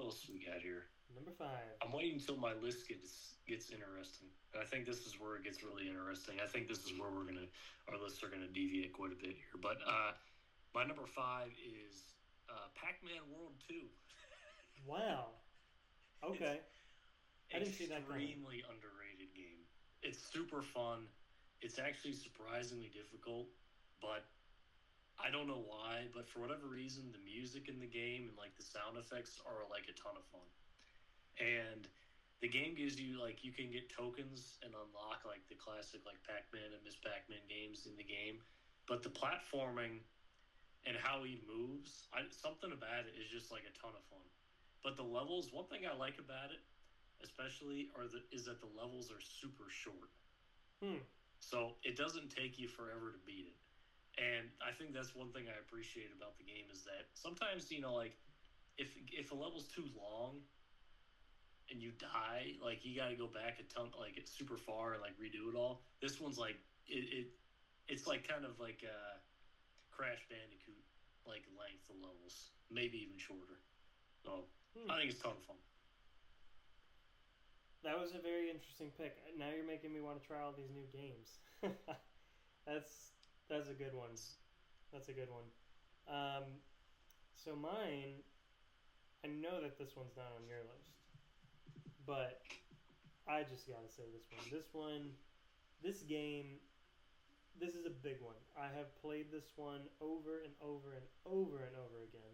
else we got here? Number 5. I'm waiting until my list gets interesting. And I think this is where it gets really interesting. I think this is where our lists are gonna deviate quite a bit here. But my number 5 is Pac-Man World 2. Wow. Okay. I didn't see that coming. Extremely underrated game. It's super fun. It's actually surprisingly difficult, but I don't know why, but for whatever reason, the music in the game and like the sound effects are like a ton of fun. And the game gives you like you can get tokens and unlock like the classic like Pac-Man and Miss Pac-Man games in the game, but the platforming and how he moves, something about it is just like a ton of fun. But the levels, one thing I like about it, especially, is that the levels are super short. Hmm. So it doesn't take you forever to beat it. And I think that's one thing I appreciate about the game is that sometimes, like if a level's too long and you die, like you got to go back a ton, like it's super far and like redo it all. This one's like it's like kind of like a Crash Bandicoot like length of levels, maybe even shorter. So I think it's a ton of fun. That was a very interesting pick. Now you're making me want to try all these new games. that's that's a good one. That's a good one. So mine, I know that this one's not on your list, but I just gotta say this one. This game, this is a big one. I have played this one over and over and over and over again.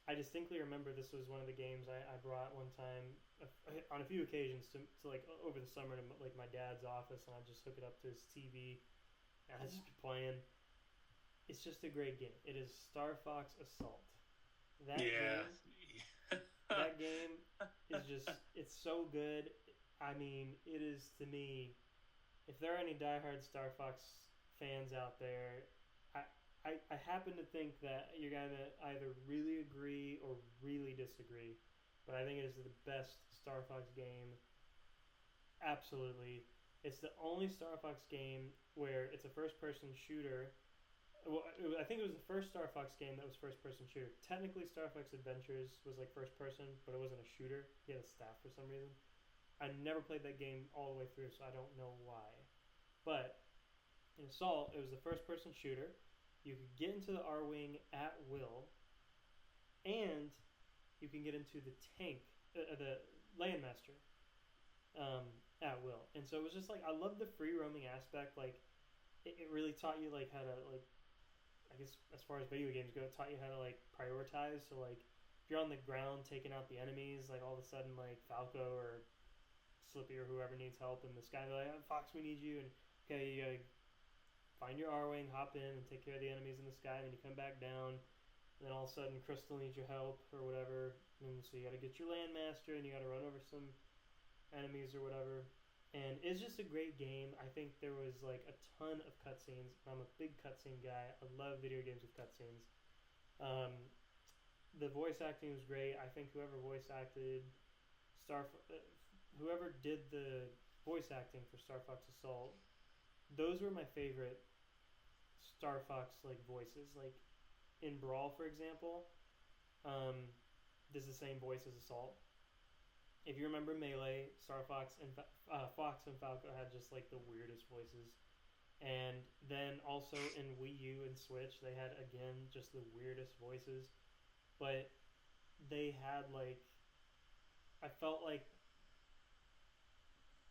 I distinctly remember this was one of the games I brought one time on a few occasions to like over the summer to like my dad's office, and I just hook it up to his TV and I just be playing. It's just a great game. It is Star Fox Assault. That Yeah. game, that game is just it's so good. I mean, it is to me. If there are any diehard Star Fox fans out there, I happen to think that you're going to either really agree or really disagree. But I think it is the best Star Fox game. Absolutely. It's the only Star Fox game where it's a first person shooter. Well, I think it was the first Star Fox game that was first person shooter. Technically, Star Fox Adventures was like first person, but it wasn't a shooter. He had a staff for some reason. I never played that game all the way through, so I don't know why. But in Assault, it was the first person shooter. You could get into the R-Wing at will, and you can get into the tank, the Landmaster, at will. And so it was just like, I love the free roaming aspect. Like, it really taught you like how to like, I guess as far as video games go, it taught you how to like prioritize. So like, if you're on the ground taking out the enemies, like all of a sudden like Falco or Slippy or whoever needs help in the sky, they're like, oh, Fox, we need you, and okay, you gotta find your R-Wing, hop in, and take care of the enemies in the sky, and then you come back down, and then all of a sudden Crystal needs your help, or whatever, and so you gotta get your Landmaster, and you gotta run over some enemies or whatever, and it's just a great game. I think there was like a ton of cutscenes. I'm a big cutscene guy. I love video games with cutscenes. The voice acting was great. I think whoever voice acted whoever did the voice acting for Star Fox Assault, those were my favorite Star Fox like voices. Like in Brawl, for example, this is the same voice as Assault. If you remember Melee, Star Fox and Fox and Falco had just like the weirdest voices. And then also in Wii U and Switch, they had again just the weirdest voices. But they had like, I felt like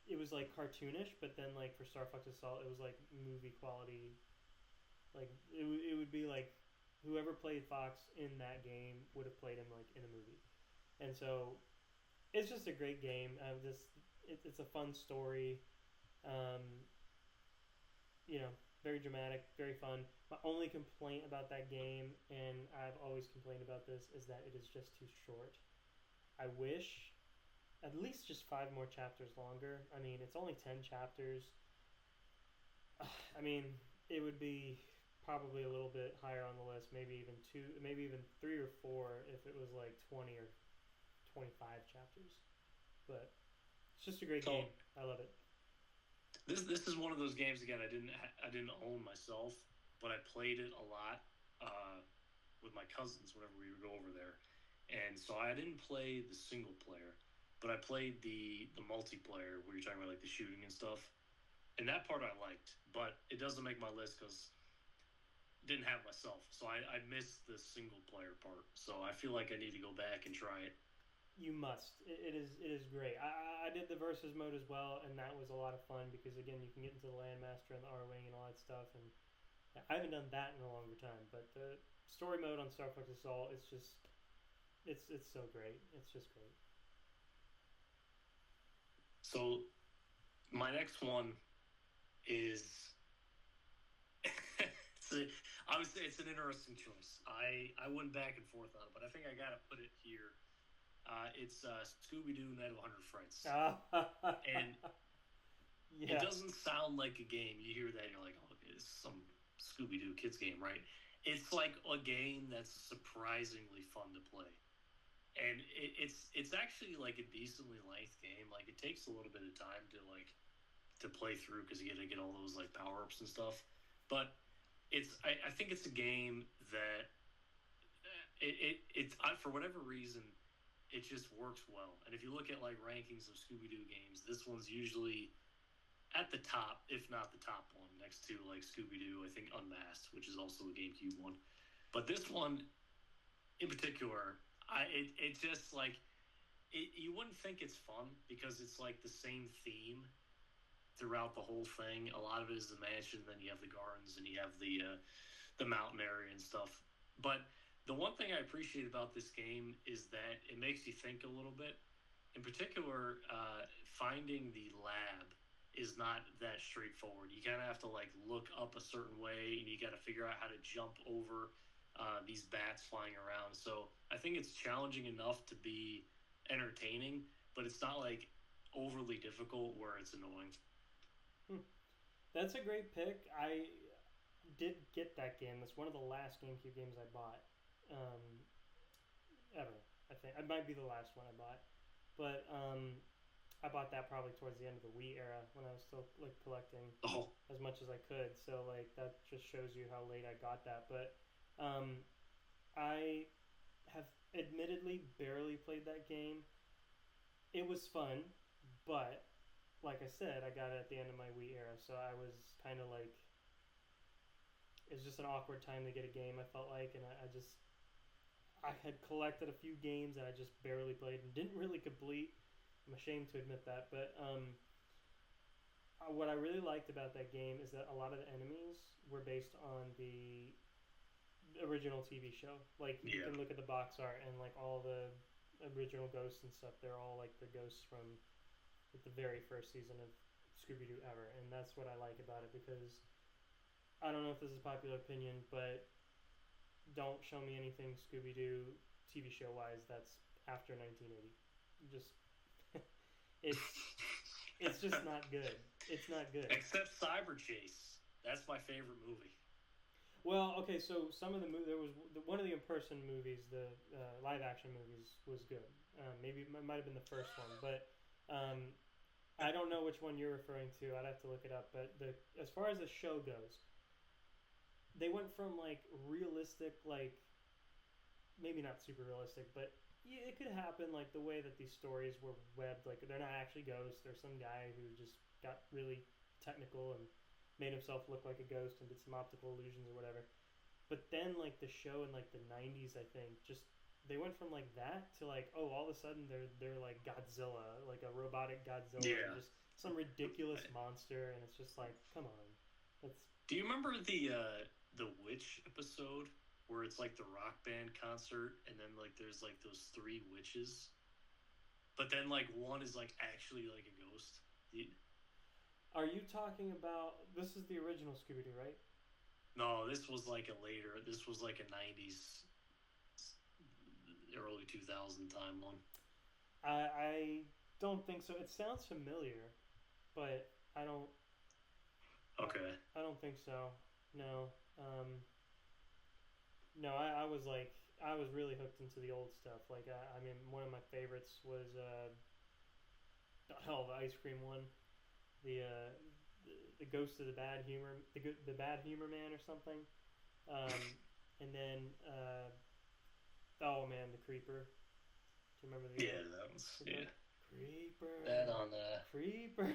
it was like cartoonish, but then like for Star Fox Assault, it was like movie quality. Like it would be like whoever played Fox in that game would have played him like in a movie, and so it's just a great game. It's a fun story. Um, very dramatic, very fun. My only complaint about that game, and I've always complained about this, is that it is just too short. I wish at least just 5 more chapters longer. I mean, it's only 10 chapters. I mean, it would be probably a little bit higher on the list, maybe even 2, maybe even 3 or 4 if it was like 20 or 25 chapters. But it's just a great game. I love it. This is one of those games again. I didn't own myself, but I played it a lot with my cousins whenever we would go over there. and so I didn't play the single player, but I played the multiplayer where you're talking about like the shooting and stuff, and that part I liked, but it doesn't make my list because didn't have myself, so I missed the single player part. So I feel like I need to go back and try it. You must. It is great. I did the versus mode as well, and that was a lot of fun because again, you can get into the landmaster and the R wing and all that stuff. And I haven't done that in a longer time, but the story mode on Star Fox Assault, it's so great. It's just great. So my next one is I would say it's an interesting choice. I went back and forth on it, but I think I got to put it here. It's Scooby Doo Night of 100 Frights. And Yeah. it doesn't sound like a game. You hear that, you're like, oh, it's some Scooby Doo kids game, right? It's like a game that's surprisingly fun to play. And it's actually like a decently length game. Like, it takes a little bit of time to play through because you got to get all those like power ups and stuff. But I think it's a game that it's for whatever reason it just works well. And if you look at like rankings of Scooby Doo games, this one's usually at the top, if not the top one, next to like Scooby Doo. I think Unmasked, which is also a GameCube one. But this one in particular, it just like you wouldn't think it's fun because it's like the same theme throughout the whole thing. A lot of it is the mansion, then you have the gardens, and you have the mountain area and stuff. But the one thing I appreciate about this game is that it makes you think a little bit. In particular, finding the lab is not that straightforward. You kind of have to like look up a certain way, and you got to figure out how to jump over these bats flying around. So I think it's challenging enough to be entertaining, but it's not like overly difficult where it's annoying. That's a great pick. I did get that game. That's one of the last GameCube games I bought. Ever. I think it might be the last one I bought, but I bought that probably towards the end of the Wii era when I was still like collecting as much as I could. So like that just shows you how late I got that. But I have admittedly barely played that game. It was fun, but like I said, I got it at the end of my Wii era, so I was kind of like, it was just an awkward time to get a game. I felt like, and I had collected a few games that I just barely played and didn't really complete. I'm ashamed to admit that, but what I really liked about that game is that a lot of the enemies were based on the original TV show. Like you can look at the box art and like all the original ghosts and stuff. They're all like the ghosts from the very first season of Scooby Doo ever, and that's what I like about it because I don't know if this is a popular opinion, but don't show me anything Scooby Doo TV show wise that's after 1980. Just it's just not good. It's not good. Except Cyber Chase. That's my favorite movie. Well, okay, so some of there was one of the in-person movies, the live action movies was good. Maybe it might have been the first one, but I don't know which one you're referring to. I'd have to look it up. But as far as the show goes, they went from like realistic, like maybe not super realistic, but yeah, it could happen. Like the way that these stories were webbed, like they're not actually ghosts. There's some guy who just got really technical and made himself look like a ghost and did some optical illusions or whatever. But then like the show in like the 90s, I think, just they went from like that to like, oh, all of a sudden they're like Godzilla, like a robotic Godzilla, just some ridiculous monster, and it's just like, come on. Do you remember the Witch episode where it's like the rock band concert and then like there's like those three witches, but then like one is like actually like a ghost? Are you talking about, this is the original Scooby-Doo, right? No, this was like this was like a 90s, early 2000 time one. I don't think so. It sounds familiar, but I don't. Okay. I don't think so. No. No, I was like, I was really hooked into the old stuff. Like, I mean, one of my favorites was the ice cream one. The Ghost of the Bad Humor, the Bad Humor Man or something, and then oh man, the Creeper. Do you remember the Yeah, that was Creeper? Creeper. that on Creeper.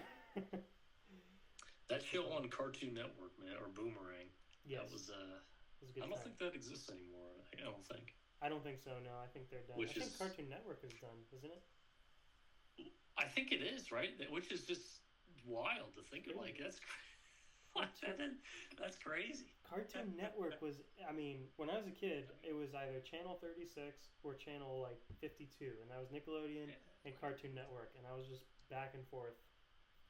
that show on Cartoon Network, man, or Boomerang. Yes. That was It was a good I don't time. think that exists anymore. I don't think. I don't think so. No, I think they're done. Which I think is- Cartoon Network is done, isn't it? I think it is, right? Which is just wild to think of. Like that's that's crazy. Cartoon Network was, I mean, when I was a kid, it was either Channel 36 or Channel like 52, and that was Nickelodeon and Cartoon Network, and I was just back and forth.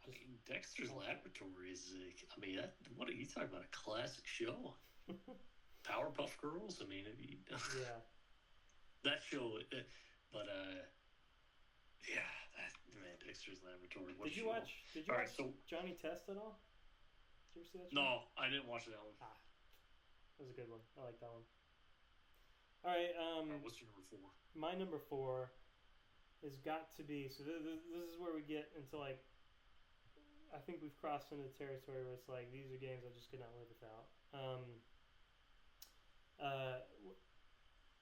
I mean, Dexter's Laboratory is. I mean, what are you talking about? A classic show. Powerpuff Girls. I mean, Yeah. that show. But yeah, man, Dexter's Laboratory. What Did you show. watch? Did you All watch right, so Johnny Test at all? Did you ever see that show? no, I didn't watch that one. That was a good one. I like that one. All right. All right, what's your number 4? My number 4 has got to be. So this is where we get into like. I think we've crossed into territory where it's like these are games I just could not live without.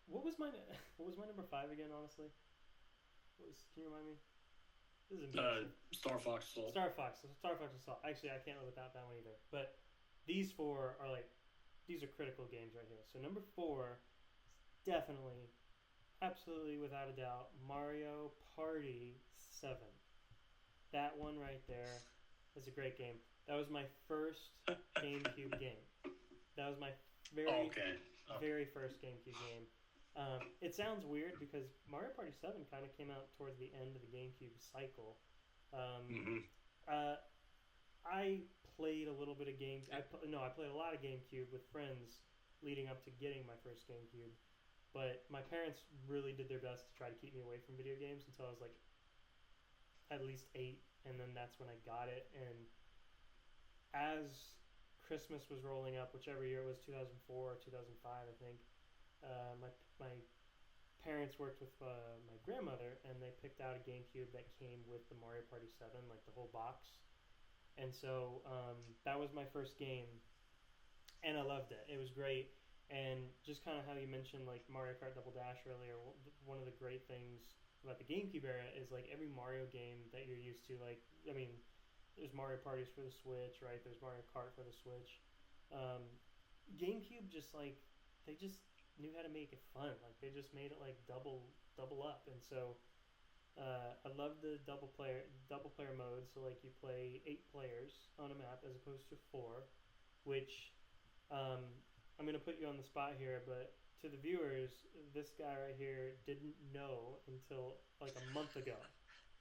What was my number 5 again? Honestly, can you remind me? This is embarrassing. Star Fox Assault. Star Fox Assault. Actually, I can't live without that one either. But these 4 are like, these are critical games right here. So number 4 is definitely, absolutely without a doubt, Mario Party 7. That one right there is a great game. That was my first GameCube game. That was my very first GameCube game. It sounds weird because Mario Party 7 kind of came out towards the end of the GameCube cycle. I played a little bit of I played a lot of GameCube with friends leading up to getting my first GameCube. But my parents really did their best to try to keep me away from video games until I was like at least 8, and then that's when I got it. And as Christmas was rolling up, whichever year it was, 2004 or 2005, I think, my parents worked with my grandmother, and they picked out a GameCube that came with the Mario Party 7, like the whole box. And so that was my first game, and I loved it. It was great. And just kind of how you mentioned like Mario Kart Double Dash earlier, one of the great things about the GameCube era is like every Mario game that you're used to, like, I mean, there's Mario Parties for the Switch, right? There's Mario Kart for the Switch. GameCube just like, they just knew how to make it fun. Like they just made it like double up. And so I love the double player mode. So like you play 8 players on a map as opposed to 4, which I'm gonna put you on the spot here, but to the viewers, this guy right here didn't know until like a month ago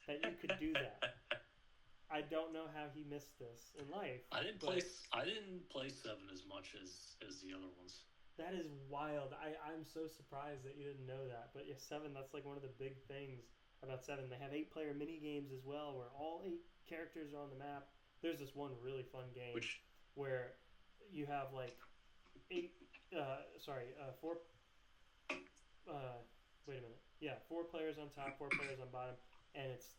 that you could do that. I don't know how he missed this in life. I didn't play 7 as much as the other ones. That is wild. I'm so surprised that you didn't know that. But yeah, 7, that's like one of the big things about 7. They have 8-player mini games as well, where all 8 characters are on the map. There's this one really fun game where you have like 4. Wait a minute. Yeah, 4 players on top, 4 players on bottom, and it's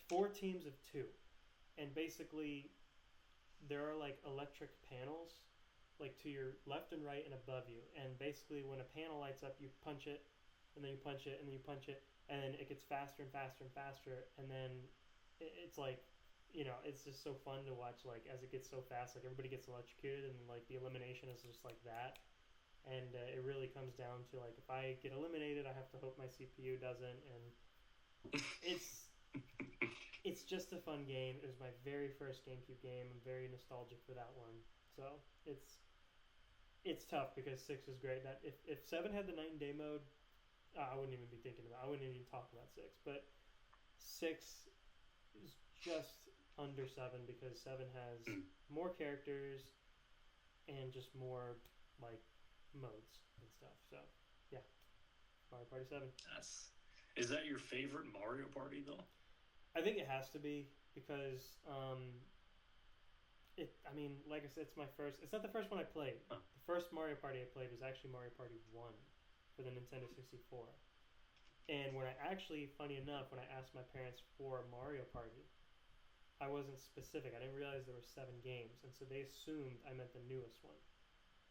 4 teams of 2. And basically, there are like electric panels, like to your left and right and above you. And basically, when a panel lights up, you punch it, and then you punch it, and then you punch it, and then it gets faster and faster and faster. And then it's like, you know, it's just so fun to watch. Like as it gets so fast, like everybody gets electrocuted, and like the elimination is just like that. And it really comes down to like if I get eliminated, I have to hope my CPU doesn't. And it's just a fun game. It was my very first GameCube game. I'm very nostalgic for that one. So it's tough because 6 is great. That if 7 had the night and day mode, I wouldn't even be thinking about. I wouldn't even talk about 6. But 6 is just under 7 because 7 has more characters and just more like modes and stuff. So yeah, Mario Party 7. Is that your favorite Mario Party though? I think it has to be because I mean, like I said, it's my first. It's not the first one I played. Huh. The first Mario Party I played was actually Mario Party 1 for the Nintendo 64. And when I actually, funny enough, when I asked my parents for Mario Party, I wasn't specific. I didn't realize there were 7 games, and so they assumed I meant the newest one.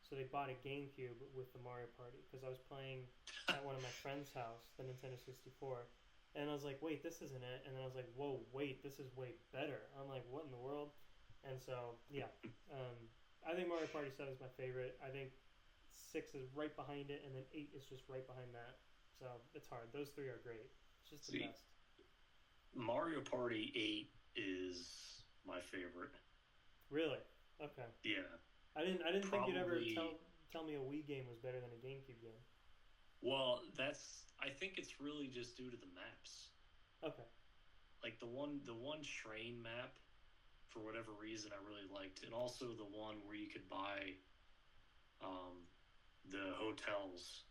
So they bought a GameCube with the Mario Party because I was playing at one of my friend's house, the Nintendo 64. And I was like, wait, this isn't it. And then I was like, whoa, wait, this is way better. I'm like, what in the world? And so, yeah. Um, I think Mario Party 7 is my favorite. I think 6 is right behind it, and then 8 is just right behind that. So it's hard. Those three are great. It's just the See, best. Mario Party 8 is my favorite. Really? Okay. Yeah. I didn't think you'd ever Probably. tell me a Wii game was better than a GameCube game. Well, I think it's really just due to the maps. Okay. Like the one train map, for whatever reason, I really liked, and also the one where you could buy the hotels.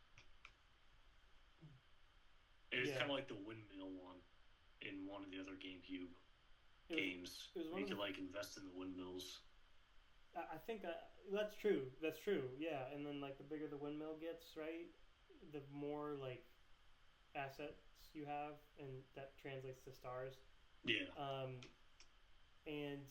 It was Yeah. kind of like the windmill one in one of the other GameCube It was, games. it was Where one you of could the. like invest in the windmills. I think that's true. That's true. Yeah. And then like the bigger the windmill gets, right? The more like assets you have, and that translates to stars. Yeah, And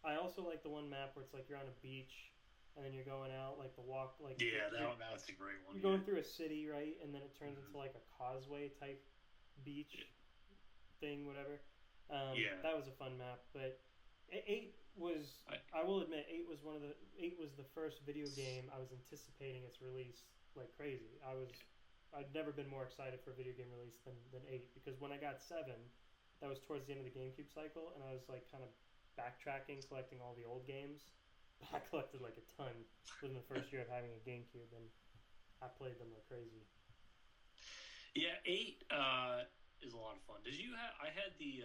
I also like the one map where it's like you're on a beach and then you're going out like the walk like yeah, that's a great one. you're Yeah. going through a city, right? And then it turns into like a causeway type beach thing, whatever. Yeah. That was a fun map, but 8 was I will admit 8 was the first video game I was anticipating its release like crazy. I'd never been more excited for a video game release than 8 because when I got 7, that was towards the end of the GameCube cycle, and I was like kind of backtracking, collecting all the old games. I collected like a ton within the first year of having a GameCube, and I played them like crazy. Yeah, 8 is a lot of fun. Did you have? I had the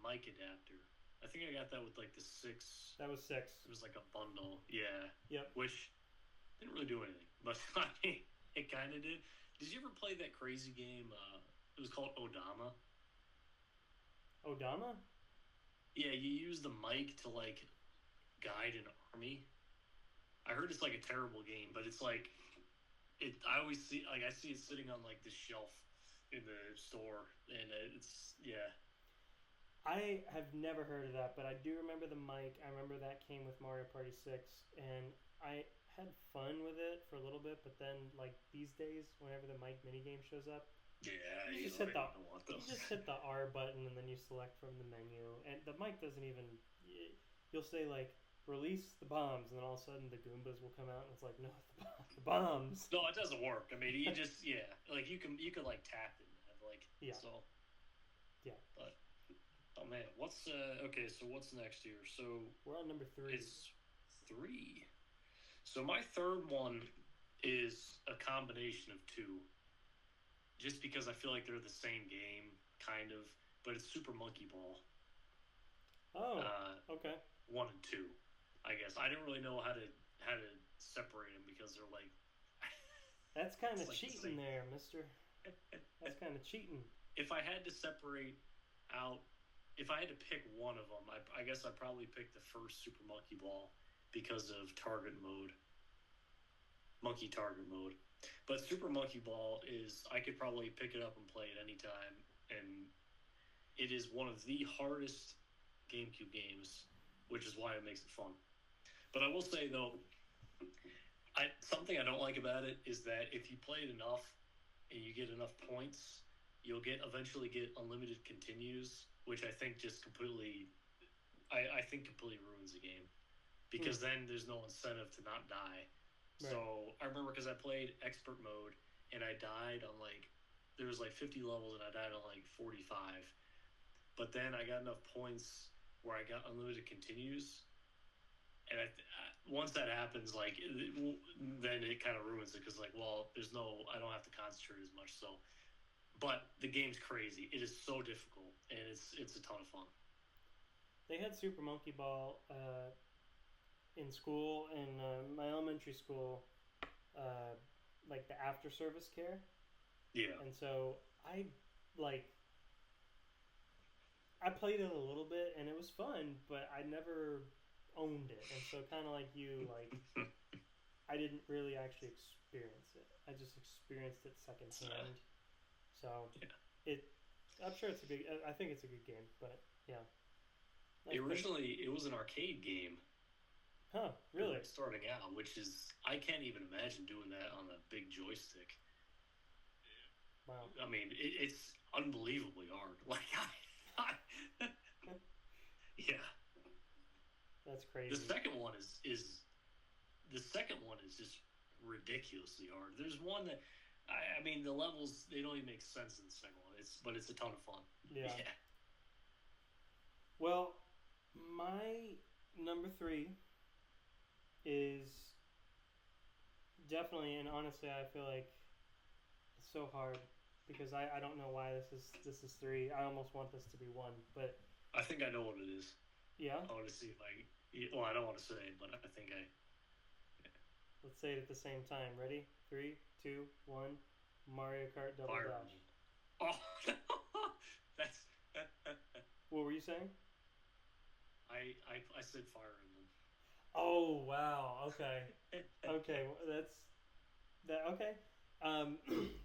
mic adapter. I think I got that with like the 6. That was 6. It was like a bundle. Yeah. Yep. Which didn't really do anything, but I mean, it kind of did. Did you ever play that crazy game? It was called Odama. Odama? Yeah, you use the mic to like guide an army. I heard it's like a terrible game, but it's like it. I always see I see it sitting on like this shelf in the store, and it's yeah. I have never heard of that, but I do remember the mic. I remember that came with Mario Party 6, and I had fun with it for a little bit, but then, like, these days, whenever the mic minigame shows up, Yeah, you just hit the R button, and then you select from the menu, and the mic doesn't even... You'll say, like, release the bombs, and then all of a sudden the Goombas will come out, and it's like, no, the bombs! No, it doesn't work. I mean, you just, yeah. Like, you can like, tap it, like, Yeah. so... Yeah. But... Oh man, okay? So what's next here? So we're on number 3. It's 3. So my third one is a combination of 2. Just because I feel like they're the same game, kind of, but it's Super Monkey Ball. Oh, okay. 1 and 2, I guess. I didn't really know how to separate them because they're like. That's kind of like cheating there, Mister. That's kind of cheating. If I had to separate out. If I had to pick one of them, I guess I'd probably pick the first Super Monkey Ball because of target mode, monkey target mode. But Super Monkey Ball I could probably pick it up and play it anytime, and it is one of the hardest GameCube games, which is why it makes it fun. But I will say, though, something I don't like about it is that if you play it enough and you get enough points, you'll eventually get unlimited continues, which I think just completely ruins the game, because then there's no incentive to not die. Right. So I remember because I played expert mode and I died on there was 50 levels and I died on 45, but then I got enough points where I got unlimited continues, and once that happens, then it kind of ruins it because I don't have to concentrate as much. So. But the game's crazy. It is so difficult, and it's a ton of fun. They had Super Monkey Ball in school, in my elementary school, like the after-service care. Yeah. And so I played it a little bit, and it was fun, but I never owned it. And so kind of like you, I didn't really actually experience it. I just experienced it secondhand. So I'm sure it's a good. I think it's a good game, but yeah. Originally, it was an arcade game. Huh? Really? Starting out, which is I can't even imagine doing that on a big joystick. I mean, it's unbelievably hard. Like yeah. That's crazy. The second one is the second one is just ridiculously hard. There's one that I mean the levels they don't even make sense in the second one. It's a ton of fun. Yeah. Well, my number 3 is definitely, and honestly, I feel like it's so hard because I don't know why this is 3. I almost want this to be 1, but I think I know what it is. Yeah. I want to see if I. Well, I don't want to say it, but I think I. Yeah. Let's say it at the same time. Ready? 3, 2, 1. Mario Kart Double Fire Dash. Oh, that's. What were you saying? I said Fire Emblem. Oh wow! Okay, okay. That's that. Okay,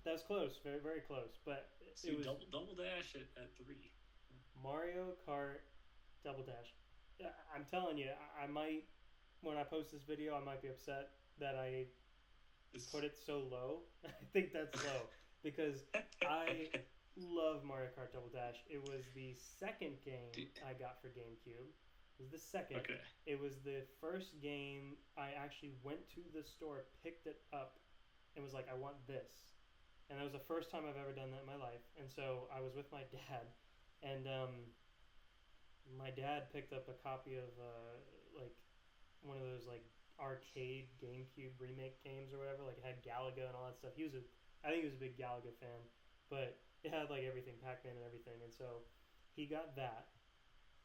that's close. Very very close. But see, it was double dash at 3. Mario Kart Double Dash. I'm telling you, I might when I post this video, I might be upset that I put it so low. I think that's low because I love Mario Kart Double Dash. It was the second game I got for GameCube. It was the second. Okay. It was the first game I actually went to the store, picked it up, and was like, I want this. And that was the first time I've ever done that in my life. And so I was with my dad, and my dad picked up a copy of like one of those like arcade GameCube remake games or whatever. Like it had Galaga and all that stuff. I think he was a big Galaga fan, but it had like everything, Pac-Man and everything. And so he got that.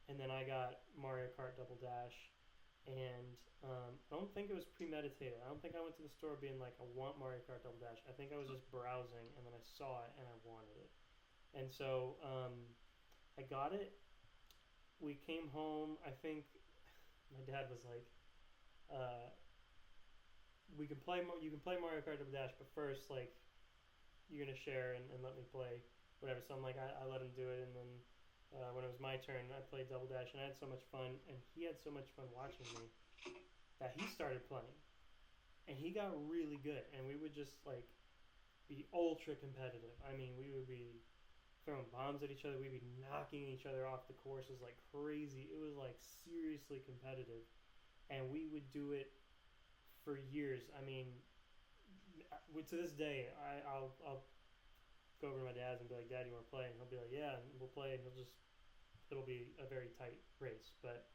And then I got Mario Kart Double Dash, and I don't think it was premeditated. I don't think I went to the store being like, I want Mario Kart Double Dash. I think I was just browsing, and then I saw it, and I wanted it. And so I got it. We came home. I think my dad was like, you can play Mario Kart Double Dash, but first, like, you're going to share and let me play, whatever. So I'm like, I let him do it, and then when it was my turn, I played Double Dash, and I had so much fun, and he had so much fun watching me that he started playing, and he got really good, and we would just like be ultra competitive. I mean, we would be throwing bombs at each other, we'd be knocking each other off the courses like crazy. It was like seriously competitive, and we would do it for years. I mean, to this day, I'll go over to my dad's and be like, Dad, you want to play? And he'll be like, yeah, and we'll play, and it'll be a very tight race, but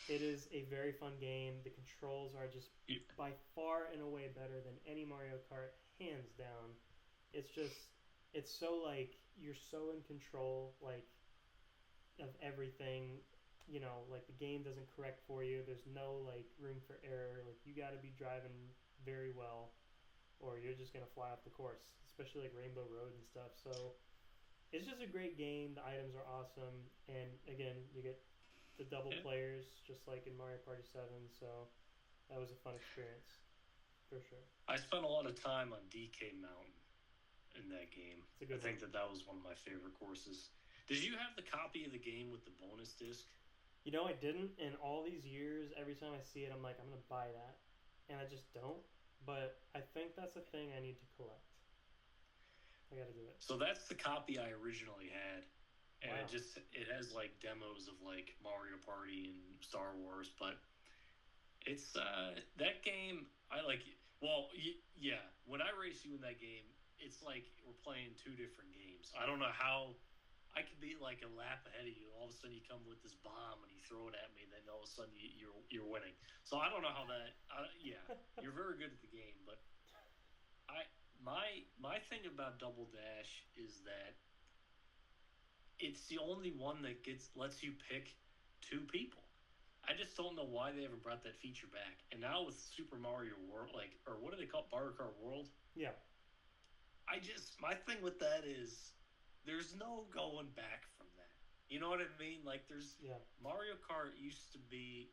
it is a very fun game. The controls are just by far and away better than any Mario Kart, hands down. It's so like, you're so in control, like, of everything, you know, like the game doesn't correct for you. There's no like room for error. Like you got to be driving very well, or you're just gonna fly off the course, especially like Rainbow Road and stuff. So it's just a great game. The items are awesome, and again, you get the double players just like in Mario Party 7. So that was a fun experience for sure. I spent a lot of time on DK Mountain in that game. I think that was one of my favorite courses. Did you have the copy of the game with the bonus disc? You know, I didn't. In all these years, every time I see it, I'm like, I'm gonna buy that, and I just don't. But I think that's a thing I need to collect. I gotta do it. So that's the copy I originally had. And wow. it has like demos of like Mario Party and Star Wars, but it's that game I like. Well, yeah, when I race you in that game, it's like we're playing two different games. I don't know how I could be like a lap ahead of you, and all of a sudden you come with this bomb and you throw it at me, and then all of a sudden you're winning. So I don't know how that. Yeah, you're very good at the game, but my thing about Double Dash is that it's the only one that lets you pick two people. I just don't know why they haven't brought that feature back. And now with Super Mario World, or what do they call it, Mario Kart World? Yeah. My thing with that is there's no going back from that. You know what I mean? Like Mario Kart used to be.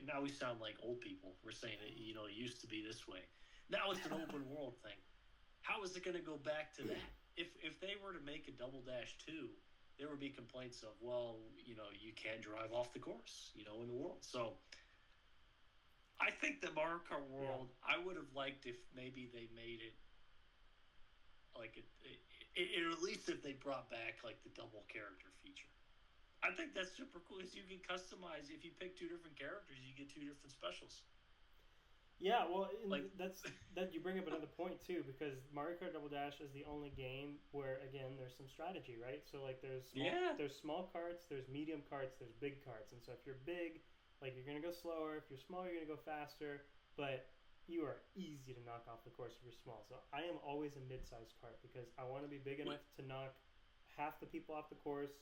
Now we sound like old people. We're saying it. You know, it used to be this way. Now it's an open world thing. How is it going to go back to that? If they were to make a Double Dash 2, there would be complaints of, well, you know, you can't drive off the course, you know, in the world. So I think the Mario Kart World, I would have liked if maybe they made it Like at least if they brought back like the double character feature. I think that's super cool because you can customize. If you pick two different characters, you get two different specials. Yeah, well, Like that you bring up another point too, because Mario Kart Double Dash is the only game where again there's some strategy, right? So like there's small carts, there's medium carts, there's big carts, and so if you're big, like you're gonna go slower. If you're small, you're gonna go faster. But you are easy to knock off the course if you're small. So I am always a mid-sized cart because I want to be big enough to knock half the people off the course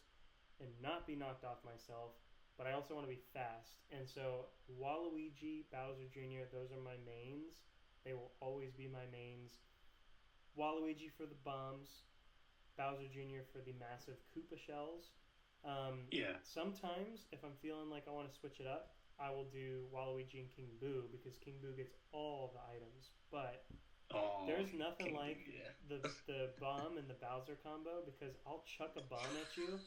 and not be knocked off myself, but I also want to be fast. And so Waluigi, Bowser Jr., those are my mains. They will always be my mains. Waluigi for the bombs, Bowser Jr. for the massive Koopa shells. yeah. Sometimes, if I'm feeling like I want to switch it up, I will do Waluigi and King Boo because King Boo gets all of the items. But there's nothing like the bomb and the Bowser combo because I'll chuck a bomb at you.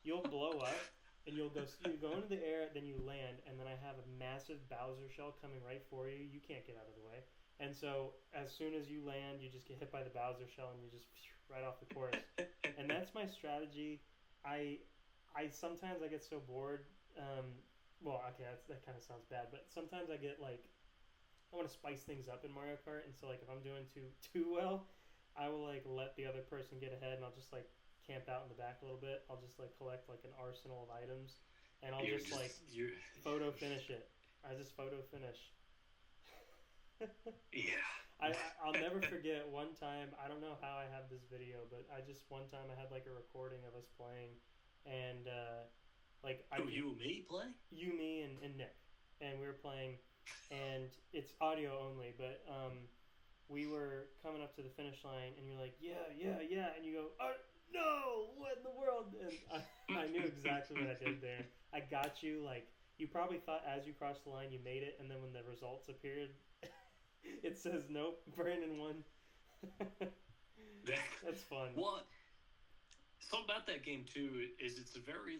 You'll blow up, and you go into the air, then you land, and then I have a massive Bowser shell coming right for you. You can't get out of the way. And so as soon as you land, you just get hit by the Bowser shell, and you just right off the course. And that's my strategy. I sometimes I get so bored. Well, okay, that kind of sounds bad, but sometimes I get like I want to spice things up in Mario Kart, and so like if I'm doing too well, I will like let the other person get ahead, and I'll just like camp out in the back a little bit. I'll just like collect like an arsenal of items, and I'll just photo finish it. I just photo finish. Yeah. I'll never forget one time. I don't know how I have this video, but one time I had like a recording of us playing, and you and me play? You, me, and Nick, and we were playing, and it's audio only, but we were coming up to the finish line, and you're like, yeah, and you go, no, what in the world? And I knew exactly what I did there. I got you. Like you probably thought as you crossed the line you made it, and then when the results appeared, it says nope, Brandon won. That's fun. What? Something about that game too is it's a very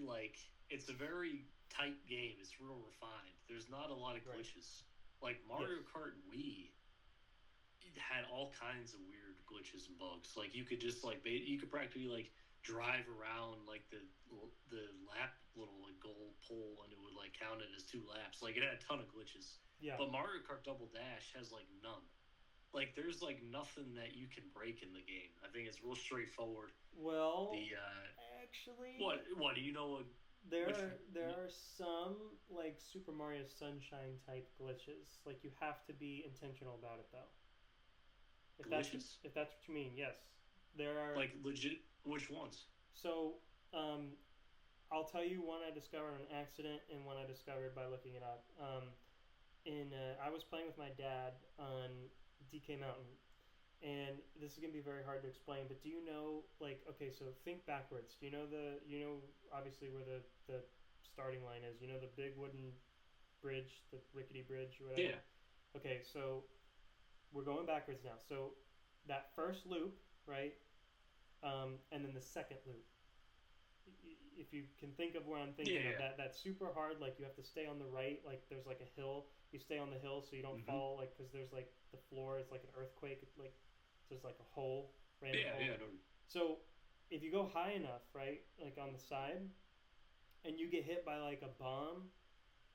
tight game. It's real refined. There's not a lot of glitches. Right. Like Mario Kart Wii had all kinds of weird glitches and bugs. Like you could just you could practically like drive around like the lap little like gold pole and it would like count it as 2 laps. Like it had a ton of glitches. Yeah. But Mario Kart Double Dash has like none. Like there's like nothing that you can break in the game. I think it's real straightforward. Well, actually, what do you know? There are some like Super Mario Sunshine type glitches. Like you have to be intentional about it though. If that's what you mean, yes. There are like legit. Which ones? So, I'll tell you one I discovered on accident and one I discovered by looking it up. I was playing with my dad on DK Mountain, and this is gonna be very hard to explain. But do you know, like, okay, so think backwards. Do you know obviously where the starting line is? You know the big wooden bridge, the rickety bridge, or whatever. Yeah. Okay, so we're going backwards now. So that first loop, right? And then the second loop. If you can think of where I'm thinking of, that's super hard. Like you have to stay on the right. Like there's like a hill. You stay on the hill so you don't fall. Like because there's like the floor. It's like an earthquake. Like there's like a hole. Random hole. Yeah. So if you go high enough, right, like on the side, and you get hit by like a bomb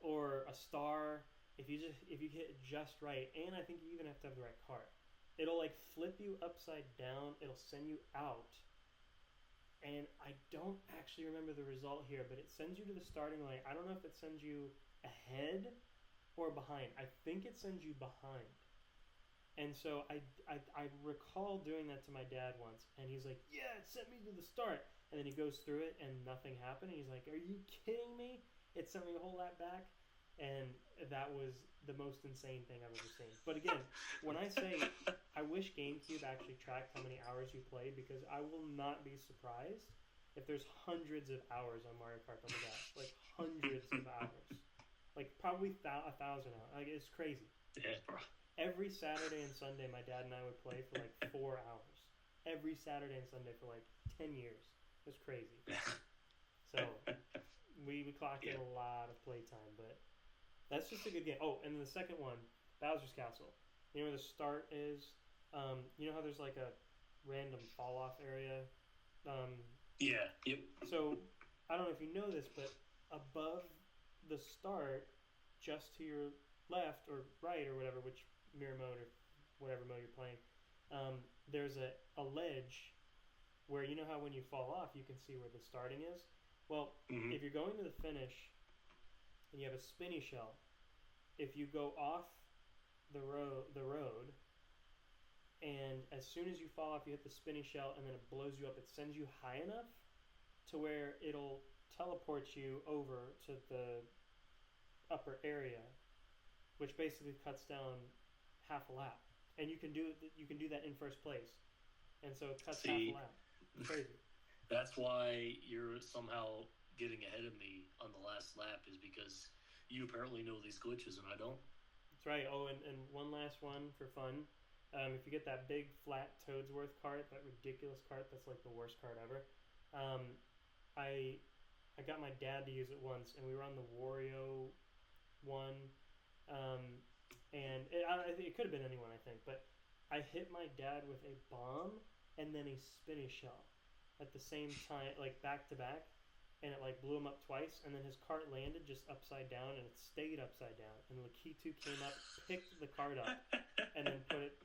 or a star. If you hit it just right, and I think you even have to have the right cart, it'll like flip you upside down. It'll send you out, and I don't actually remember the result here, but it sends you to the starting line. I don't know if it sends you ahead or behind. I think it sends you behind, and so I recall doing that to my dad once, and he's like, "Yeah, it sent me to the start," and then he goes through it, and nothing happened. And he's like, "Are you kidding me? It sent me a whole lap back." And that was the most insane thing I've ever seen. But again, when I say I wish GameCube actually tracked how many hours you played, because I will not be surprised if there's hundreds of hours on Mario Kart Double Dash. Like hundreds of hours. Like probably 1,000 hours. Like it's crazy. Yeah, bro. Every Saturday and Sunday my dad and I would play for like 4 hours. Every Saturday and Sunday for like 10 years. It was crazy. So we clocked in a lot of playtime, but that's just a good game. Oh, and then the second one, Bowser's Castle. You know where the start is? You know how there's like random fall off area. Um, Yeah. Yep. so I don't know if you know this, but above the start, just to your left or right or whatever, which mirror mode or whatever mode you're playing, there's a ledge where you know how when you fall off you can see where the starting is. Well, Mm-hmm. if you're going to the finish and you have a spinny shell, if you go off the road, and as soon as you fall off, you hit the spinny shell, and then it blows you up. It sends you high enough to where it'll teleport you over to the upper area, which basically cuts down half a lap. And you can do that in first place, and so it cuts half a See, lap. It's crazy. that's why you're somehow getting ahead of me on the last lap is because you apparently know these glitches and I don't. That's right. Oh, and one last one for fun. If you get that big flat Toadsworth cart, that ridiculous cart that's like the worst cart ever, um, I I got my dad to use it once, and we were on the Wario one, um, and it could have been anyone, I think, but I hit my dad with a bomb and then a spinny shell at the same time, like back to back, and it like blew him up twice, and then his cart landed just upside down, and it stayed upside down, and Lakitu came up, picked the cart up, and then put it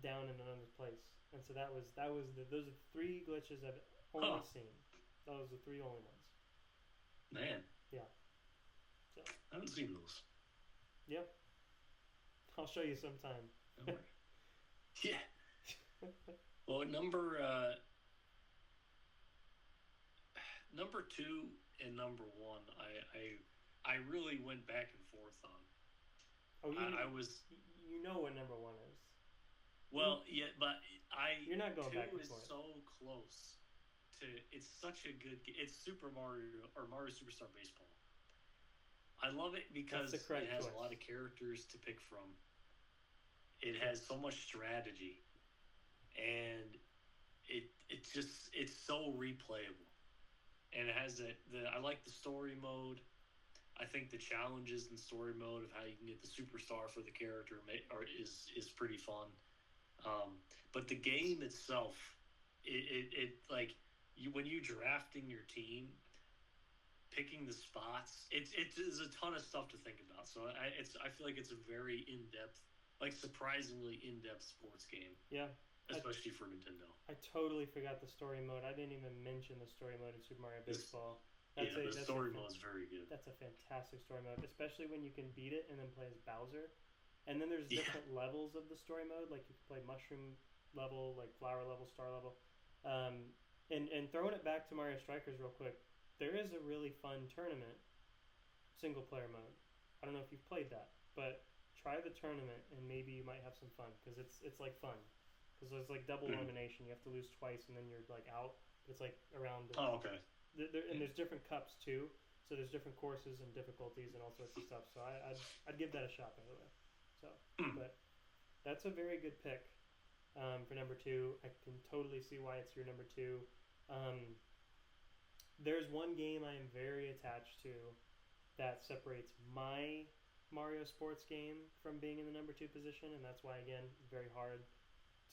down in another place. And so those are three glitches I've only seen. Those are the three only ones. Man. Yeah. So. I haven't seen those. Yep. I'll show you sometime. Yeah. Well, number two and number one, I really went back and forth on. Oh, I was. You know what number one is. Well, yeah, but You're not going back and forth. Two is so close to. It's such a good. It's Super Mario or Mario Superstar Baseball. I love it because it has a lot of characters to pick from. It has so much strategy, and it's so replayable, and it has I like the story mode. I think the challenges in story mode of how you can get the superstar for the character is pretty fun. But the game itself, it like when you drafting your team, picking the spots, there's a ton of stuff to think about. So I feel like it's a very in-depth, like surprisingly in-depth sports game. Yeah. Especially for Nintendo. I totally forgot the story mode. I didn't even mention the story mode in Super Mario Baseball. The story mode is very good. That's a fantastic story mode, especially when you can beat it and then play as Bowser. And then there's different levels of the story mode. Like you can play Mushroom level, like Flower level, Star level. And throwing it back to Mario Strikers real quick, there is a really fun tournament, single player mode. I don't know if you've played that, but try the tournament and maybe you might have some fun because it's like fun. Because there's like double elimination. You have to lose twice and then you're like out. It's like around. Oh, okay. And there's different cups too. So there's different courses and difficulties and all sorts of stuff. So I'd give that a shot, by the way. So, but that's a very good pick for number two. I can totally see why it's your number two. There's one game I am very attached to that separates my Mario sports game from being in the number two position, and that's why, again, it's very hard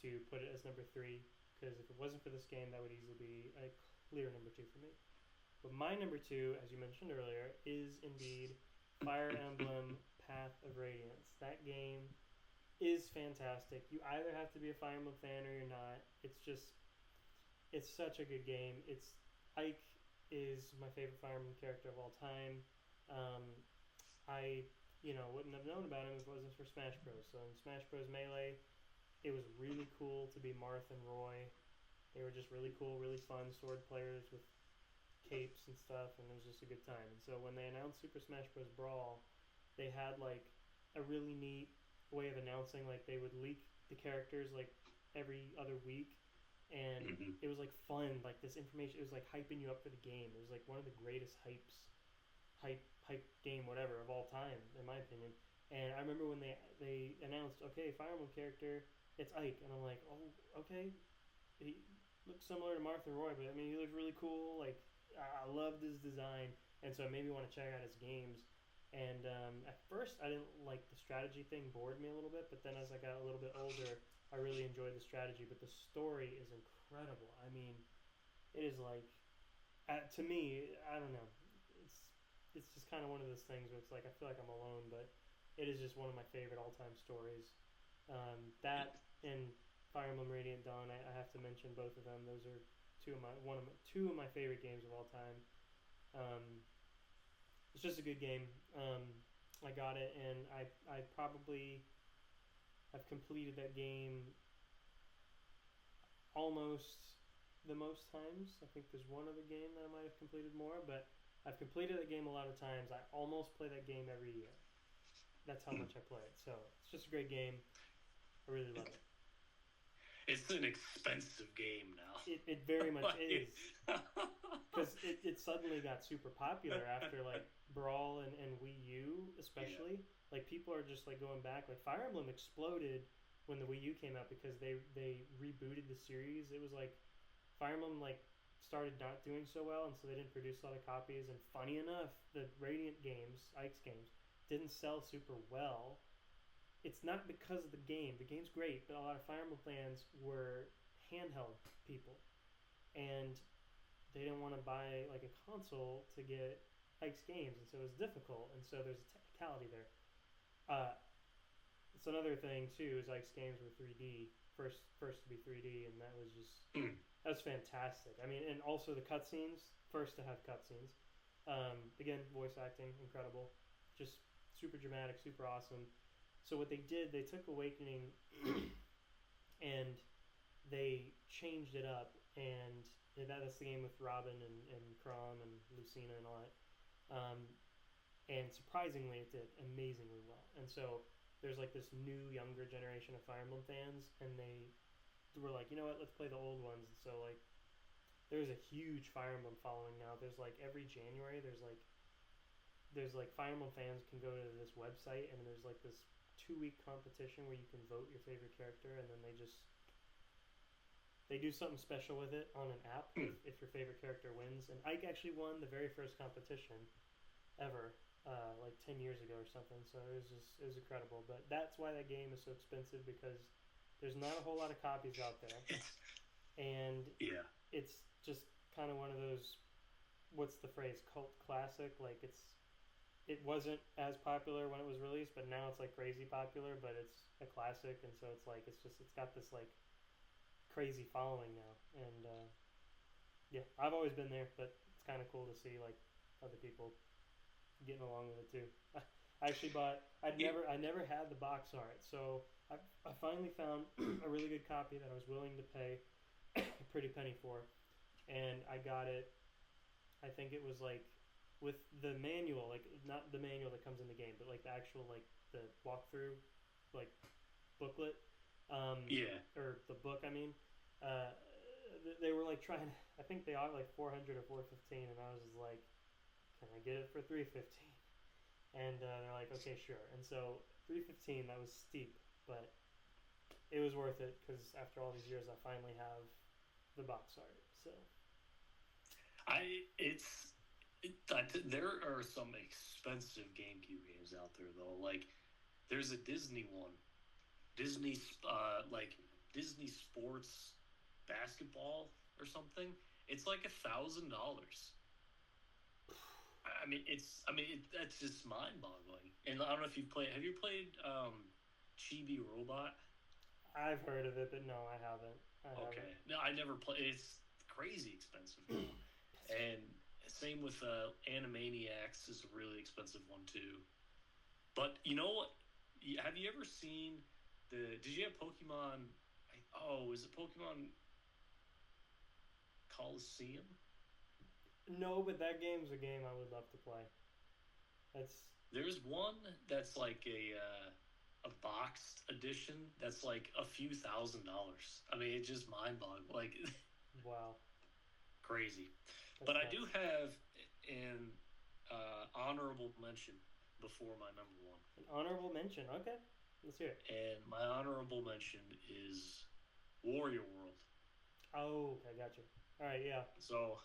to put it as number three, because if it wasn't for this game, that would easily be a clear number two for me. But my number two, as you mentioned earlier, is indeed Fire Emblem Path of Radiance. That game is fantastic. You either have to be a Fire Emblem fan or you're not. It's such a good game. Ike is my favorite Fire Emblem character of all time. I wouldn't have known about him if it wasn't for Smash Bros. So in Smash Bros. Melee, it was really cool to be Marth and Roy. They were just really cool, really fun sword players with capes and stuff, and it was just a good time. And so when they announced Super Smash Bros. Brawl, they had like a really neat way of announcing, like they would leak the characters like every other week, and it was like fun, like this information, it was like hyping you up for the game. It was like one of the greatest hype game whatever of all time, in my opinion. And I remember when they announced, okay, Fire Emblem character, it's Ike, and I'm like, oh, okay, he looks similar to Martha and Roy, but I mean, he looks really cool. Like, I loved his design, and so it made me want to check out his games. And at first, I didn't like the strategy thing; bored me a little bit. But then, as I got a little bit older, I really enjoyed the strategy. But the story is incredible. incredible. I mean, it is like, to me, I don't know. It's it's just kind of one of those things where it's like I feel like I'm alone, but it is just one of my favorite all time stories. That and Fire Emblem Radiant Dawn, I have to mention both of them. Those are two of my favorite games of all time. Um, it's just a good game. I got it, and I probably have completed that game almost the most times. I think there's one other game that I might have completed more, but I've completed that game a lot of times. I almost play that game every year. That's how much I play it. So it's just a great game. I really love it. It's an expensive game now. It very much is. Because it suddenly got super popular after like Brawl and Wii U especially. Yeah. Like people are just like going back. Like Fire Emblem exploded when the Wii U came out because they rebooted the series. It was like Fire Emblem like started not doing so well, and so they didn't produce a lot of copies. And funny enough, the Radiant games, Ike's games, didn't sell super well. It's not because of the game. The game's great, but a lot of Fire Emblem fans were handheld people, and they didn't want to buy like a console to get Ike's games, and so it was difficult. And so there's a technicality there. It's another thing too is Ike's games were 3D, first to be 3D, and that was just that was fantastic. I mean, and also the cutscenes, first to have cutscenes. Again, voice acting incredible, just super dramatic, super awesome. So what they did, they took Awakening and they changed it up, and that's the game with Robin and Chrom and Lucina and all that. And surprisingly, it did amazingly well. And so there's like this new, younger generation of Fire Emblem fans, and they were like, you know what, let's play the old ones. And so like, there's a huge Fire Emblem following now. There's like every January, there's like Fire Emblem fans can go to this website, and there's like this 2-week competition where you can vote your favorite character, and then they do something special with it on an app if your favorite character wins. And Ike actually won the very first competition ever, like 10 years ago or something. So it was incredible. But that's why that game is so expensive, because there's not a whole lot of copies out there, and it's just kind of one of those, what's the phrase, cult classic. Like it wasn't as popular when it was released, but now it's like crazy popular, but it's a classic. And so it's like it's got this like crazy following now. And yeah, I've always been there, but it's kind of cool to see like other people getting along with it too. I actually bought, I never had the box art, so I finally found a really good copy that I was willing to pay a pretty penny for, and I got it. I think it was like with the manual, like not the manual that comes in the game, but like the actual like the walkthrough like booklet, or the book. I mean, they were like trying. I think they are like 400 or 415, and I was just like, "Can I get it for 315?" And they're like, "Okay, sure." And so 315, that was steep, but it was worth it because after all these years, I finally have the box art. So there are some expensive GameCube games out there though. Like there's a Disney one, Disney Disney Sports Basketball or something. It's like $1,000. That's just mind-boggling. And I don't know if you've played. Have you played Chibi Robot? I've heard of it, but no, I haven't. Okay, no, I never played. It's crazy expensive, and same with Animaniacs is a really expensive one too. But you know what? Have you ever seen Did you have Pokemon? Is it Pokemon Coliseum? No, but that game's a game I would love to play. There's one that's like a boxed edition that's like a few $1,000. I mean, it's just mind-boggling. Like, wow, crazy. That's but nuts. I do have an honorable mention before my number one. An honorable mention, okay. Let's hear it. And my honorable mention is Warrior World. Oh, okay, gotcha. All right, yeah. So,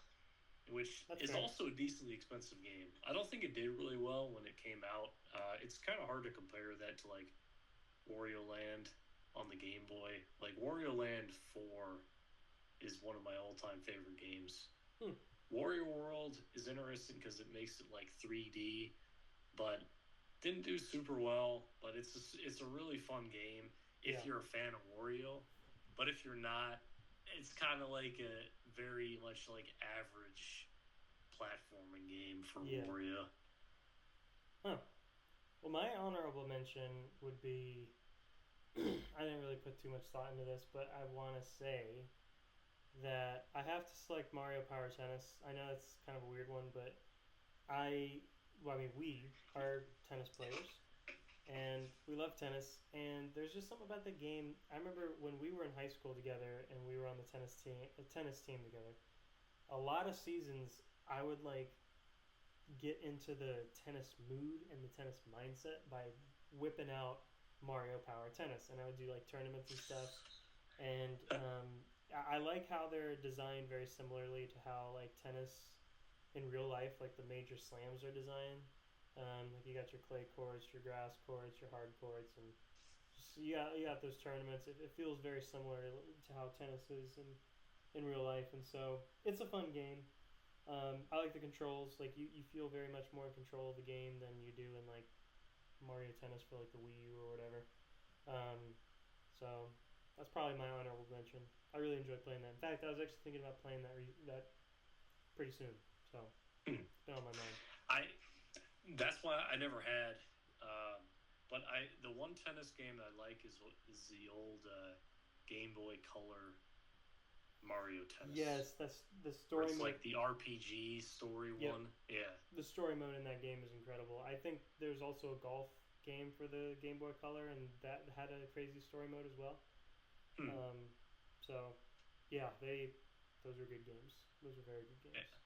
which That's is fair. also a decently expensive game. I don't think it did really well when it came out. It's kind of hard to compare that to like Wario Land on the Game Boy. Like Wario Land 4 is one of my all-time favorite games. Hmm. Warrior World is interesting because it makes it like 3D, but didn't do super well. But it's a really fun game if Yeah. you're a fan of Wario. But if you're not, it's kind of like a very much like average platforming game for Yeah. Wario. Huh. Well, my honorable mention would be I didn't really put too much thought into this, but I want to say that I have to select Mario Power Tennis. I know it's kind of a weird one, but we are tennis players, and we love tennis. And there's just something about the game. I remember when we were in high school together, and we were on the tennis team together. A lot of seasons, I would like get into the tennis mood and the tennis mindset by whipping out Mario Power Tennis, and I would do like tournaments and stuff. And I like how they're designed very similarly to how like tennis in real life, like the major slams are designed. Like you got your clay courts, your grass courts, your hard courts, and just you got those tournaments. It feels very similar to how tennis is in real life, and so it's a fun game. I like the controls. Like you feel very much more in control of the game than you do in like Mario Tennis for like the Wii U or whatever. Um, so that's probably my honorable mention. I really enjoyed playing that. In fact, I was actually thinking about playing that pretty soon. So it's been on my mind. I That's why I never had. But the one tennis game that I like is the old Game Boy Color Mario Tennis. Yes, that's the Where story it's mode. like the RPG story Yep, one. Yeah. the story mode in that game is incredible. I think there's also a golf game for the Game Boy Color, and that had a crazy story mode as well. Hmm. Um, so yeah, those are good games. Those are very good games. Yeah.